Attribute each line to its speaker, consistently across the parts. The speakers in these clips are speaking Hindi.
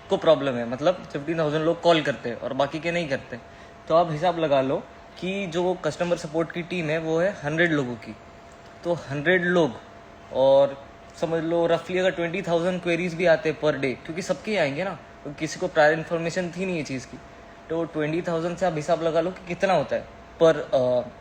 Speaker 1: को प्रॉब्लम है, मतलब 15,000 लोग कॉल करते हैं और बाकी के नहीं करते, तो आप हिसाब लगा लो कि जो कस्टमर सपोर्ट की टीम है वो है 100 लोगों की। तो 100 लोग, और समझ लो रफली अगर 20,000 क्वेरीज भी आते हैं पर डे, क्योंकि सबके ही आएंगे ना, तो किसी को प्रायर इन्फॉर्मेशन थी नहीं ये चीज़ की, तो 20,000 से आप हिसाब लगा लो कि कितना होता है पर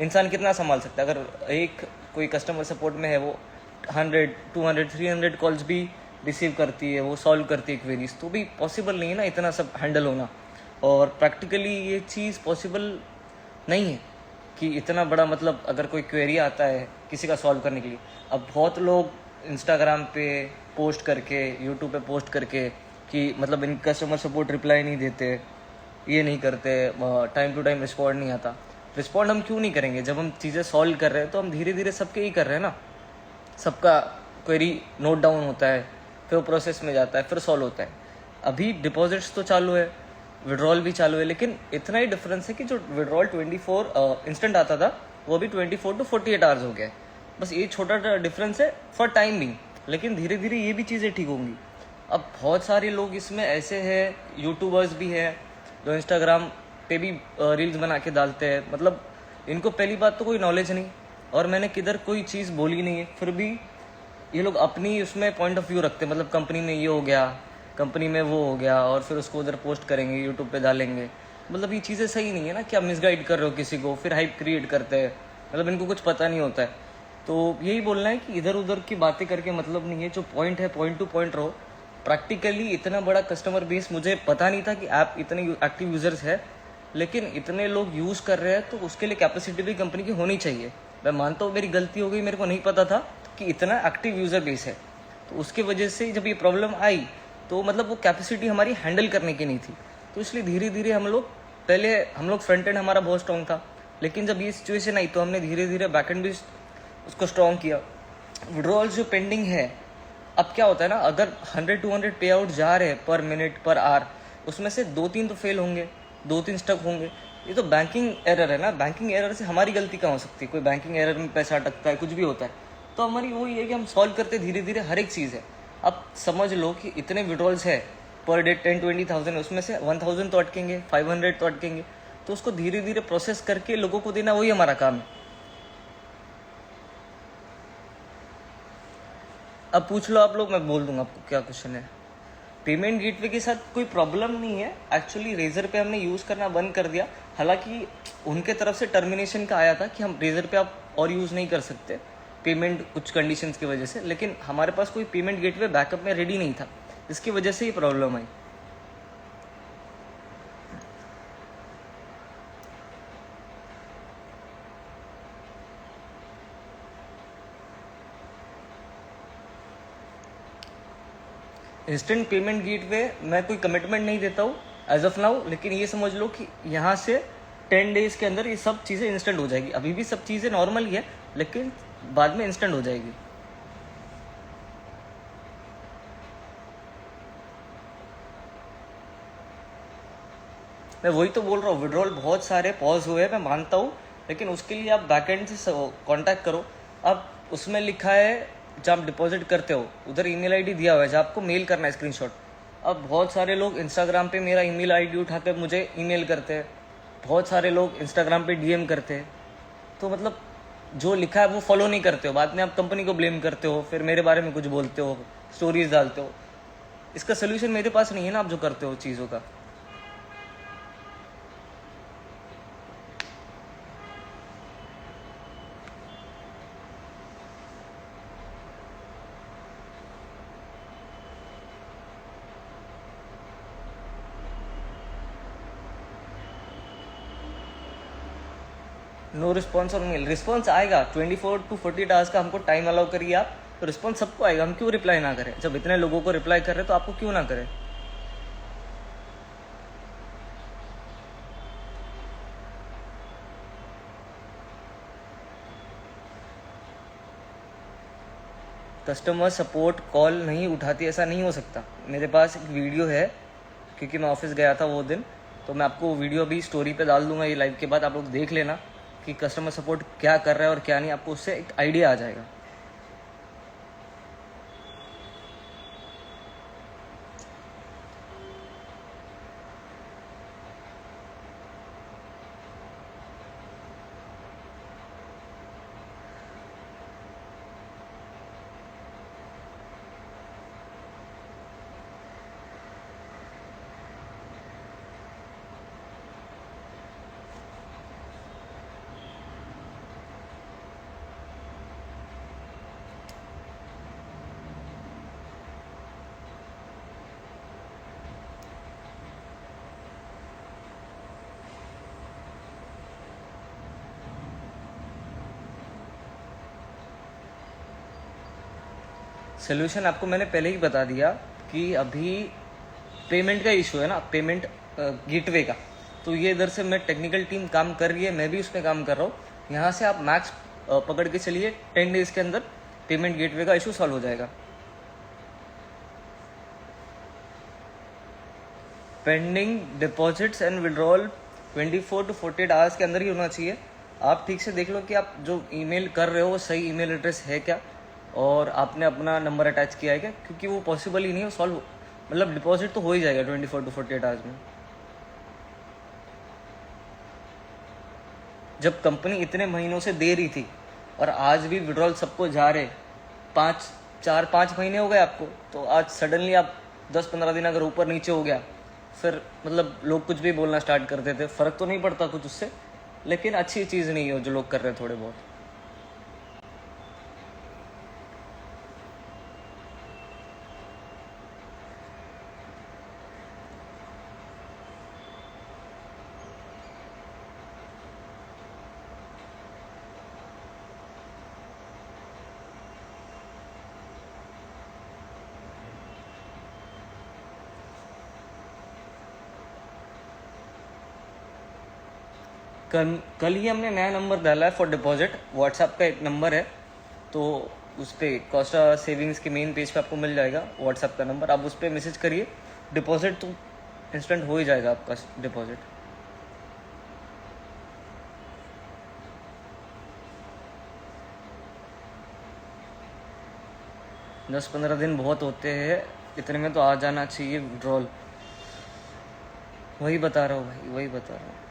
Speaker 1: इंसान कितना संभाल सकता है। अगर एक कोई कस्टमर सपोर्ट में है वो 100, 200, 300 कॉल्स भी रिसीव करती है, वो सॉल्व करती है क्वेरीज, तो भी पॉसिबल नहीं है ना इतना सब हैंडल होना। और प्रैक्टिकली ये चीज़ पॉसिबल नहीं है कि इतना बड़ा, मतलब अगर कोई क्वेरी आता है किसी का सॉल्व करने के लिए, अब बहुत लोग इंस्टाग्राम पे पोस्ट करके, यूट्यूब पे पोस्ट करके कि मतलब इन कस्टमर सपोर्ट रिप्लाई नहीं देते, ये नहीं करते, टाइम टू टाइम रिस्पॉन्ड नहीं आता। रिस्पॉन्ड हम क्यों नहीं करेंगे? जब हम चीज़ें सॉल्व कर रहे हैं तो हम धीरे धीरे सबके ही कर रहे हैं ना। सबका क्वेरी नोट डाउन होता है, फिर वो प्रोसेस में जाता है, फिर सॉल्व होता है। अभी डिपॉजिट्स तो चालू है, विड्रॉल भी चालू है, लेकिन इतना ही डिफरेंस है कि जो विड्रॉल 24 इंस्टेंट आता था वो अभी 24 to 48 आवर्स हो गया है। बस ये छोटा डिफरेंस है फॉर टाइम बिंग, लेकिन धीरे धीरे ये भी चीज़ें ठीक होंगी। अब बहुत सारे लोग इसमें ऐसे हैं, यूट्यूबर्स भी हैं जो इंस्टाग्राम पे भी रील्स बना के डालते हैं, मतलब इनको पहली बात तो कोई नॉलेज नहीं, और मैंने किधर कोई चीज़ बोली नहीं है, फिर भी ये लोग अपनी उसमें पॉइंट ऑफ व्यू रखते हैं, मतलब कंपनी में ये हो गया, कंपनी में वो हो गया, और फिर उसको उधर पोस्ट करेंगे, यूट्यूब पे डालेंगे। मतलब ये चीज़ें सही नहीं है ना कि आप मिसगाइड कर रहे हो किसी को, फिर हाइप क्रिएट करते हैं, मतलब इनको कुछ पता नहीं होता है। तो यही बोलना है कि इधर उधर की बातें करके मतलब नहीं है, जो पॉइंट है पॉइंट टू पॉइंट रहो। प्रैक्टिकली इतना बड़ा कस्टमर बेस, मुझे पता नहीं था कि ऐप इतने एक्टिव यूजर्स है, लेकिन इतने लोग यूज़ कर रहे हैं, तो उसके लिए कैपेसिटी भी कंपनी की होनी चाहिए। मैं मानता हूँ मेरी गलती हो गई, मेरे को नहीं पता था कि इतना एक्टिव यूज़र बेस है, तो उसके वजह से जब ये प्रॉब्लम आई तो मतलब वो कैपेसिटी हमारी हैंडल करने की नहीं थी। तो इसलिए धीरे धीरे हम लोग फ्रंट एंड हमारा बहुत स्ट्रॉन्ग था, लेकिन जब ये सिचुएशन आई तो हमने धीरे धीरे बैक एंड भी उसको स्ट्रॉन्ग किया। विड्रॉल्स जो पेंडिंग है, अब क्या होता है ना, अगर 100-200 पे आउट जा रहे हैं पर मिनट पर आवर, उसमें से 2-3 तो फेल होंगे, 2-3 स्टक होंगे। ये तो बैंकिंग एरर है ना, बैंकिंग एरर से हमारी गलती कहाँ हो सकती है? कोई बैंकिंग एरर में पैसा अटकता है, कुछ भी होता है, तो हमारी वही है कि हम सॉल्व करते धीरे धीरे हर एक चीज़ है। अब समझ लो कि इतने विड्रॉल्स है पर डे 10-20,000, उसमें से 1,000 तो अटकेंगे, 500 तो अटकेंगे, तो उसको धीरे धीरे प्रोसेस करके लोगों को देना, वही हमारा काम है। अब पूछ लो आप लोग, मैं बोल दूंगा आपको क्या क्वेश्चन है। पेमेंट गेटवे के साथ कोई प्रॉब्लम नहीं है एक्चुअली, रेजर पे हमने यूज़ करना बंद कर दिया। हालांकि उनके तरफ से टर्मिनेशन का आया था कि हम रेजर पे आप और यूज़ नहीं कर सकते पेमेंट कुछ कंडीशंस की वजह से, लेकिन हमारे पास कोई पेमेंट गेटवे बैकअप में रेडी नहीं था, इसकी वजह से ही प्रॉब्लम आई। इंस्टेंट पेमेंट गेटवे मैं कोई कमिटमेंट नहीं देता हूँ एज ऑफ नाउ, लेकिन ये समझ लो कि यहाँ से 10 डेज के अंदर ये सब चीज़ें इंस्टेंट हो जाएगी। अभी भी सब चीज़ें नॉर्मल ही है, लेकिन बाद में इंस्टेंट हो जाएगी। मैं वही तो बोल रहा हूँ, विड्रॉल बहुत सारे पॉज हुए हैं, मैं मानता हूँ, लेकिन उसके लिए आप बैकएंड से कांटेक्ट करो। अब उसमें लिखा है जब आप डिपॉजिट करते हो उधर ईमेल आईडी दिया हुआ है, जब आपको मेल करना है स्क्रीनशॉट। अब बहुत सारे लोग इंस्टाग्राम पे मेरा ईमेल आईडी उठा कर मुझे ईमेल करते हैं, बहुत सारे लोग इंस्टाग्राम पे डीएम करते हैं, तो मतलब जो लिखा है वो फॉलो नहीं करते हो, बाद में आप कंपनी को ब्लेम करते हो, फिर मेरे बारे में कुछ बोलते हो, स्टोरीज डालते हो। इसका सोल्यूशन मेरे पास नहीं है ना, आप जो करते हो चीज़ों का। No response on mail, response आएगा 24 to 48 आवर्स का, हमको टाइम अलाउ करिए आप, तो रिस्पॉन्स सबको आएगा। हम क्यों रिप्लाई ना करें? जब इतने लोगों को रिप्लाई कर रहे हैं तो आपको क्यों ना करें? कस्टमर सपोर्ट कॉल नहीं उठाती, ऐसा नहीं हो सकता। मेरे पास एक वीडियो है, क्योंकि मैं ऑफिस गया था वो दिन, तो मैं आपको वीडियो भी स्टोरी पे डाल दूंगा ये लाइव के बाद, आप लोग देख लेना कि कस्टमर सपोर्ट क्या कर रहा है और क्या नहीं, आपको उससे एक आइडिया आ जाएगा। सोल्यूशन आपको मैंने पहले ही बता दिया कि अभी पेमेंट का इशू है ना, पेमेंट गेटवे का। तो ये इधर से मैं टेक्निकल टीम काम कर रही है, मैं भी उस पर काम कर रहा हूँ। यहाँ से आप मैक्स पकड़ के चलिए 10 डेज के अंदर पेमेंट गेटवे का इशू सॉल्व हो जाएगा। Pending deposits and withdrawal 24 to 48 hours के अंदर ही होना चाहिए। आप ठीक से देख लो कि आप जो ईमेल कर रहे हो वो सही ईमेल एड्रेस है क्या, और आपने अपना नंबर अटैच किया है क्या, क्योंकि वो पॉसिबल ही नहीं है सॉल्व, मतलब डिपॉजिट तो हो ही जाएगा 24 to 48 आवर्स में। जब कंपनी इतने महीनों से दे रही थी और आज भी विड्रॉल सबको जा रहे, 4-5 महीने हो गए आपको, तो आज सडनली आप 10-15 दिन अगर ऊपर नीचे हो गया, फिर मतलब लोग कुछ भी बोलना स्टार्ट कर देते। फ़र्क तो नहीं पड़ता कुछ उससे, लेकिन अच्छी चीज़ नहीं है जो लोग कर रहे हैं थोड़े बहुत। कल ही हमने नया नंबर डाला है फॉर डिपॉजिट। व्हाट्सएप का एक नंबर है, तो उस पर कॉस्टा सेविंग्स के मेन पेज पे आपको मिल जाएगा व्हाट्सएप का नंबर। आप उस पर मैसेज करिए, डिपॉजिट तो इंस्टेंट हो ही जाएगा आपका डिपॉजिट। दस 15 दिन बहुत होते हैं, इतने में तो आ जाना चाहिए विड्रॉल। वही बता रहा हूँ भाई, वही बता रहा हूँ।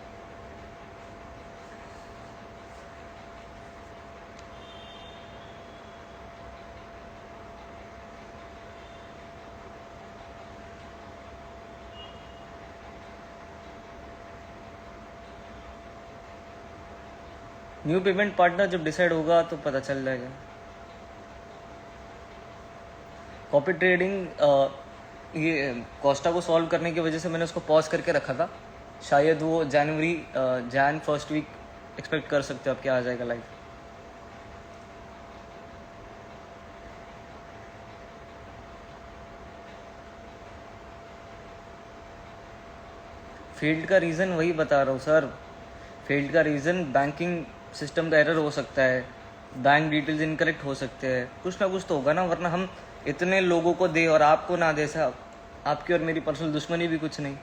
Speaker 1: न्यू पेमेंट पार्टनर जब डिसाइड होगा तो पता चल जाएगा। कॉपी ट्रेडिंग ये कॉस्टा को सॉल्व करने की वजह से मैंने उसको पॉज करके रखा था। शायद वो जैन फर्स्ट वीक एक्सपेक्ट कर सकते हो आप क्या आ जाएगा लाइव। फेल्ड का रीज़न वही बता रहा हूँ सर। फेल्ड का रीज़न बैंकिंग सिस्टम का एरर हो सकता है, बैंक डिटेल्स इनकरेक्ट हो सकते हैं, कुछ ना कुछ तो होगा ना, वरना हम इतने लोगों को दे और आपको ना दे साहब। आपकी और मेरी पर्सनल दुश्मनी भी कुछ नहीं।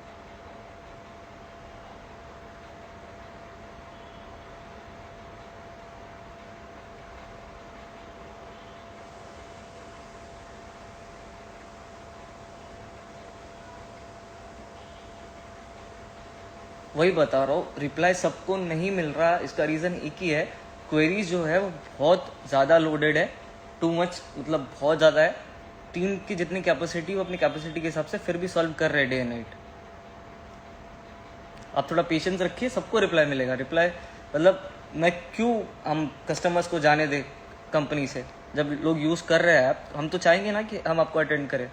Speaker 1: वही बता रहा हूँ, रिप्लाई सबको नहीं मिल रहा, इसका रीज़न एक ही है, क्वेरीज जो है वो बहुत ज़्यादा लोडेड है, टू मच, मतलब बहुत ज़्यादा है। टीम की जितनी कैपेसिटी वो अपनी कैपेसिटी के हिसाब से फिर भी सॉल्व कर रहे हैं डे एंड नाइट। आप थोड़ा पेशेंस रखिए, सबको रिप्लाई मिलेगा। रिप्लाई मतलब मैं क्यों हम कस्टमर्स को जाने दें कंपनी से, जब लोग यूज़ कर रहे हैं ऐप, हम तो चाहेंगे ना कि हम आपको अटेंड करें।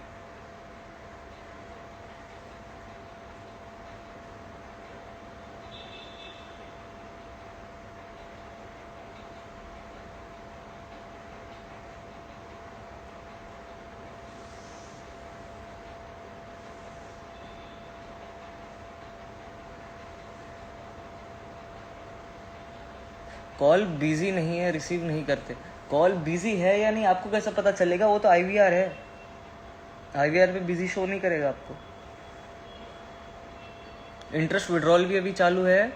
Speaker 1: कॉल बिजी नहीं है, रिसीव नहीं करते। कॉल बिजी है या नहीं आपको कैसे पता चलेगा, वो तो आईवीआर है। आईवीआर पे बिजी शो नहीं करेगा आपको। इंटरेस्ट विड्रॉल भी अभी चालू है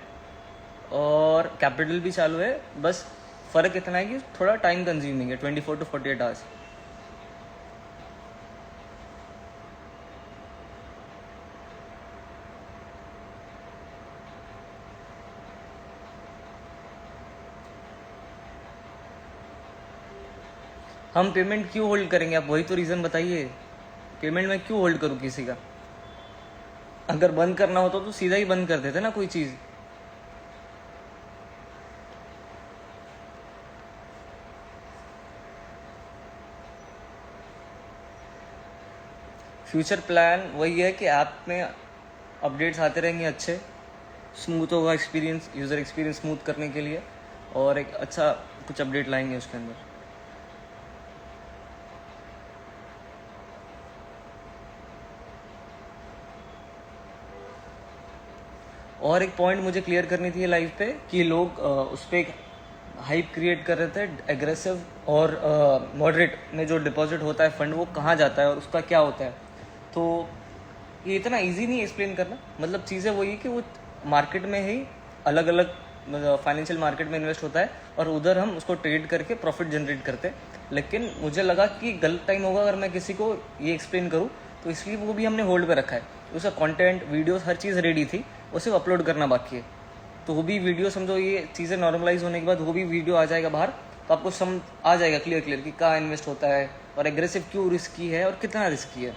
Speaker 1: और कैपिटल भी चालू है, बस फ़र्क इतना है कि थोड़ा टाइम कंज्यूमिंग है, 24 to 48 आवर्स। हम पेमेंट क्यों होल्ड करेंगे, आप वही तो रीज़न बताइए। पेमेंट मैं क्यों होल्ड करूँ किसी का? अगर बंद करना होता तो सीधा ही बंद कर देते ना कोई चीज़। फ्यूचर प्लान वही है कि ऐप में अपडेट्स आते रहेंगे, अच्छे स्मूथ होगा एक्सपीरियंस, यूज़र एक्सपीरियंस स्मूथ करने के लिए, और एक अच्छा कुछ अपडेट लाएंगे उसके अंदर। और एक पॉइंट मुझे क्लियर करनी थी लाइफ पे कि लोग उस पर एक हाइप क्रिएट कर रहे थे एग्रेसिव और मॉडरेट में जो डिपॉजिट होता है फंड वो कहाँ जाता है और उसका क्या होता है। तो ये इतना इजी नहीं एक्सप्लेन करना, मतलब चीज़ें वही कि वो मार्केट में ही अलग अलग फाइनेंशियल मार्केट में इन्वेस्ट होता है और उधर हम उसको ट्रेड करके प्रॉफिट जनरेट करते हैं। लेकिन मुझे लगा कि गलत टाइम होगा अगर मैं किसी को ये एक्सप्लेन करूँ, तो इसलिए वो भी हमने होल्ड पे रखा है। उसका कंटेंट वीडियोस हर चीज़ रेडी थी, वो सिर्फ अपलोड करना बाकी है। तो वो भी वीडियो समझो ये चीज़ें नॉर्मलाइज होने के बाद वो भी वीडियो आ जाएगा बाहर, तो आपको समझ आ जाएगा क्लियर कि कहाँ इन्वेस्ट होता है और एग्रेसिव क्यों रिस्की है और कितना रिस्की है।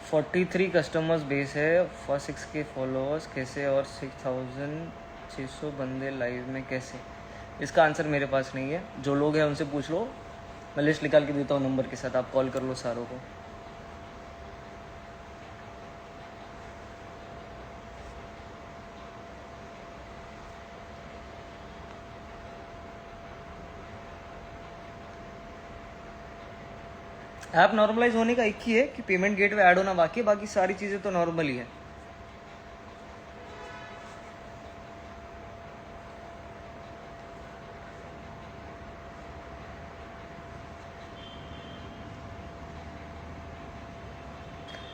Speaker 1: फोर्टी थ्री कस्टमर्स बेस है फॉर 6K फॉलोअर्स कैसे, और 6,600 बंदे लाइव में कैसे? इसका आंसर मेरे पास नहीं है, जो लोग हैं उनसे पूछ लो, मैं लिस्ट निकाल के देता हूँ नंबर के साथ, आप कॉल कर लो सारों को। ऐप नॉर्मलाइज होने का एक ही है कि पेमेंट गेटवे ऐड होना बाकी है, बाकी सारी चीज़ें तो नॉर्मल ही है।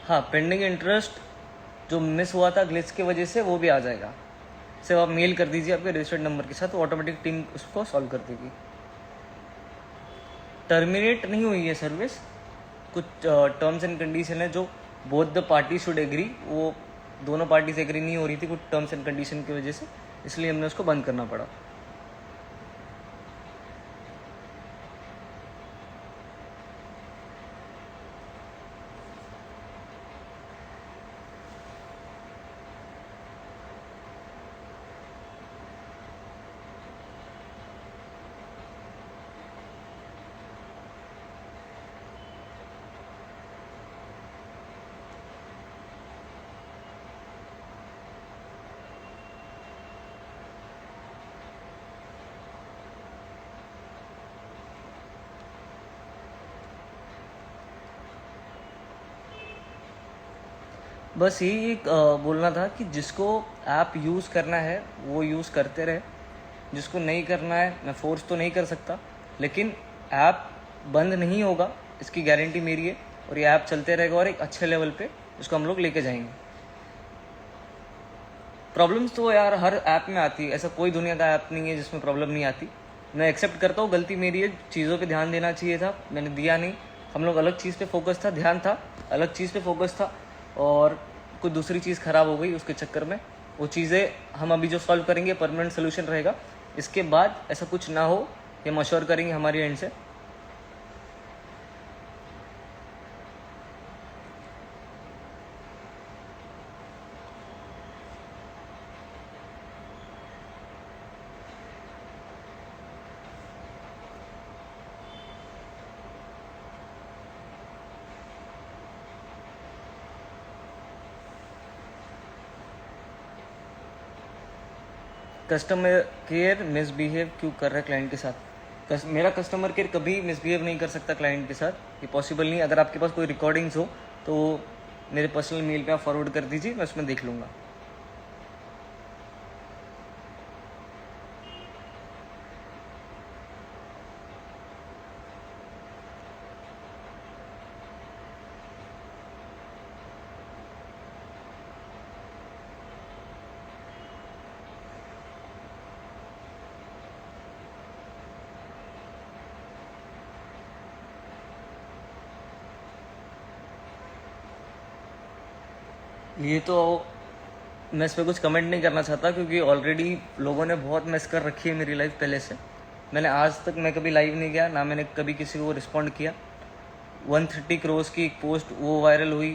Speaker 1: हाँ, पेंडिंग इंटरेस्ट जो मिस हुआ था ग्लिच की वजह से वो भी आ जाएगा। सिर्फ आप मेल कर दीजिए आपके रजिस्टर्ड नंबर के साथ, तो ऑटोमेटिक टीम उसको सॉल्व कर देगी। टर्मिनेट नहीं हुई है सर्विस, कुछ टर्म्स एंड कंडीशन है जो both the party should agree, वो दोनों पार्टीज एग्री नहीं हो रही थी कुछ टर्म्स एंड कंडीशन की वजह से, इसलिए हमने उसको बंद करना पड़ा। बस यही एक बोलना था कि जिसको ऐप यूज़ करना है वो यूज़ करते रहे, जिसको नहीं करना है मैं फोर्स तो नहीं कर सकता, लेकिन ऐप बंद नहीं होगा इसकी गारंटी मेरी है, और ये ऐप चलते रहेगा और एक अच्छे लेवल पे इसको हम लोग लेके जाएंगे। प्रॉब्लम्स तो यार हर ऐप में आती है, ऐसा कोई दुनिया का ऐप नहीं है जिसमें प्रॉब्लम नहीं आती। मैं एक्सेप्ट करता हूँ गलती मेरी है, चीज़ों पे ध्यान देना चाहिए था, मैंने दिया नहीं। हम लोग अलग चीज़ पे फोकस था, ध्यान था अलग चीज़ पे फोकस था, और कोई दूसरी चीज़ ख़राब हो गई उसके चक्कर में। वो चीज़ें हम अभी जो सॉल्व करेंगे परमानेंट सोल्यूशन रहेगा, इसके बाद ऐसा कुछ ना हो ये मशवरा करेंगे हमारी एंड से। कस्टमर केयर मिसबिहेव क्यों कर रहा है क्लाइंट के साथ? मेरा कस्टमर केयर कभी मिसबिहेव नहीं कर सकता क्लाइंट के साथ, ये पॉसिबल नहीं। अगर आपके पास कोई रिकॉर्डिंग्स हो तो मेरे पर्सनल मेल पे आप फॉरवर्ड कर दीजिए, मैं उसमें देख लूँगा। ये तो मैं इस पर कुछ कमेंट नहीं करना चाहता, क्योंकि ऑलरेडी लोगों ने बहुत मिस कर रखी है मेरी लाइफ पहले से। मैंने आज तक मैं कभी लाइव नहीं गया, ना मैंने कभी किसी को रिस्पॉन्ड किया। 130 करोड़ की एक पोस्ट वो वायरल हुई,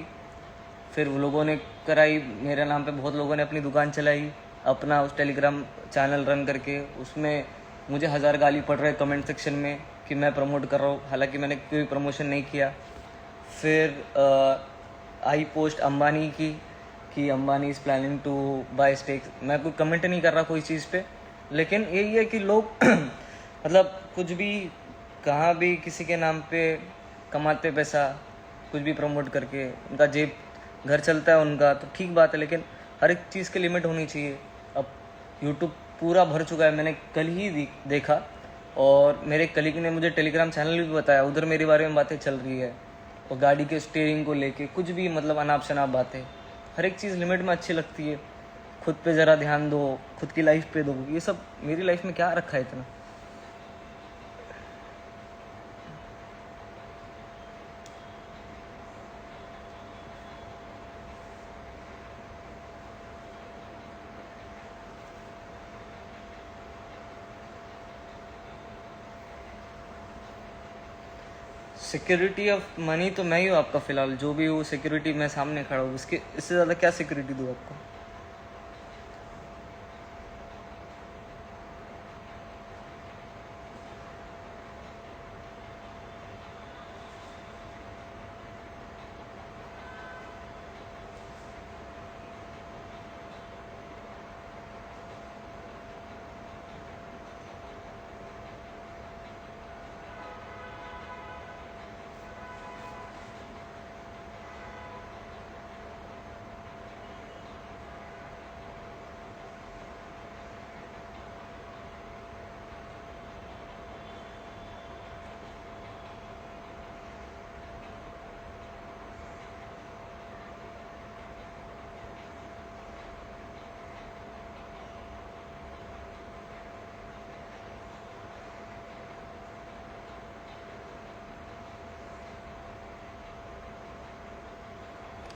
Speaker 1: फिर वो लोगों ने कराई मेरे नाम पे, बहुत लोगों ने अपनी दुकान चलाई, अपना उस टेलीग्राम चैनल रन करके उसमें मुझे 1000 गाली पड़ रहे कमेंट सेक्शन में कि मैं प्रमोट कर रहा हूँ, हालांकि मैंने कोई प्रमोशन नहीं किया। फिर आई पोस्ट अंबानी की कि Ambani is planning to buy stakes. मैं कोई कमेंट नहीं कर रहा कोई चीज़ पे, लेकिन यही है कि लोग मतलब कुछ भी कहाँ भी किसी के नाम पे कमाते पैसा, कुछ भी प्रमोट करके उनका जेब घर चलता है उनका, तो ठीक बात है, लेकिन हर एक चीज़ की लिमिट होनी चाहिए। अब यूट्यूब पूरा भर चुका है, मैंने कल ही देखा, और मेरे कलीग ने मुझे टेलीग्राम चैनल भी बताया, उधर मेरे बारे में बातें चल रही है, और गाड़ी के स्टीयरिंग को लेके कुछ भी मतलब अनाप शनाप बातें। हर एक चीज़ लिमिट में अच्छी लगती है। खुद पे ज़रा ध्यान दो, खुद की लाइफ पे दो। ये सब मेरी लाइफ में क्या रखा है इतना। सिक्योरिटी ऑफ मनी तो मैं ही हूँ आपका, फिलहाल जो भी हूँ सिक्योरिटी मैं सामने खड़ा हूँ, इससे ज़्यादा क्या सिक्योरिटी दूँ आपको।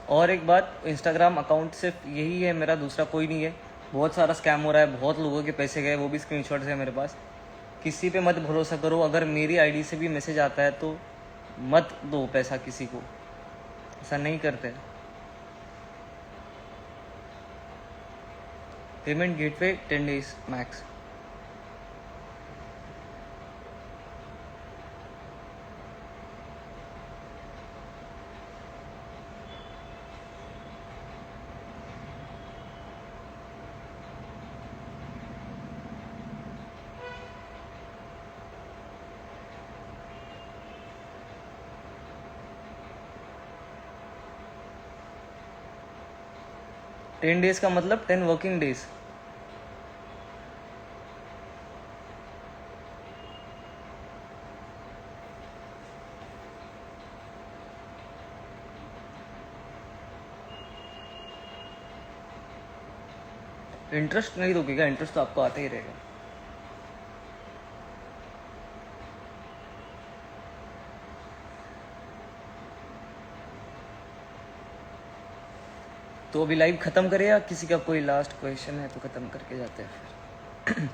Speaker 1: और एक बात, इंस्टाग्राम अकाउंट सिर्फ यही है मेरा, दूसरा कोई नहीं है। बहुत सारा स्कैम हो रहा है, बहुत लोगों के पैसे गए, वो भी स्क्रीनशॉट्स है मेरे पास। किसी पे मत भरोसा करो, अगर मेरी आईडी से भी मैसेज आता है तो मत दो पैसा किसी को, ऐसा नहीं करते। Payment gateway 10 days max. Ten days का मतलब 10 वर्किंग डेज। इंटरेस्ट नहीं दोगे क्या? इंटरेस्ट तो आपको आता ही रहेगा। तो अभी लाइव खत्म करें, या किसी का कोई लास्ट क्वेश्चन है तो खत्म करके जाते हैं फिर।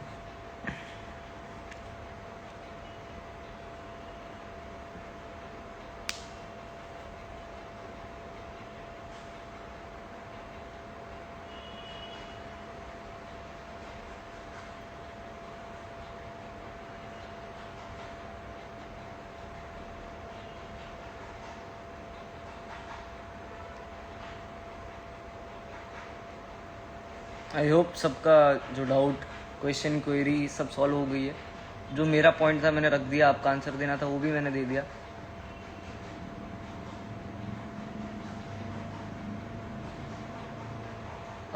Speaker 1: आई होप सबका जो डाउट, क्वेश्चन, क्वेरी सब सॉल्व हो गई है। जो मेरा पॉइंट था मैंने रख दिया, आपका आंसर देना था वो भी मैंने दे दिया।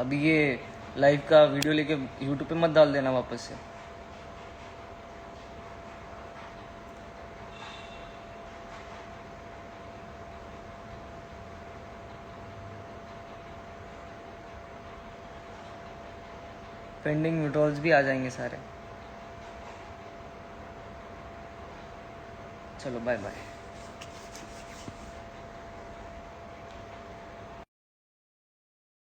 Speaker 1: अभी ये लाइव का वीडियो लेके यूट्यूब पे मत डाल देना वापस से। पेंडिंग विड्रॉल्स भी आ जाएंगे सारे। चलो बाय बाय।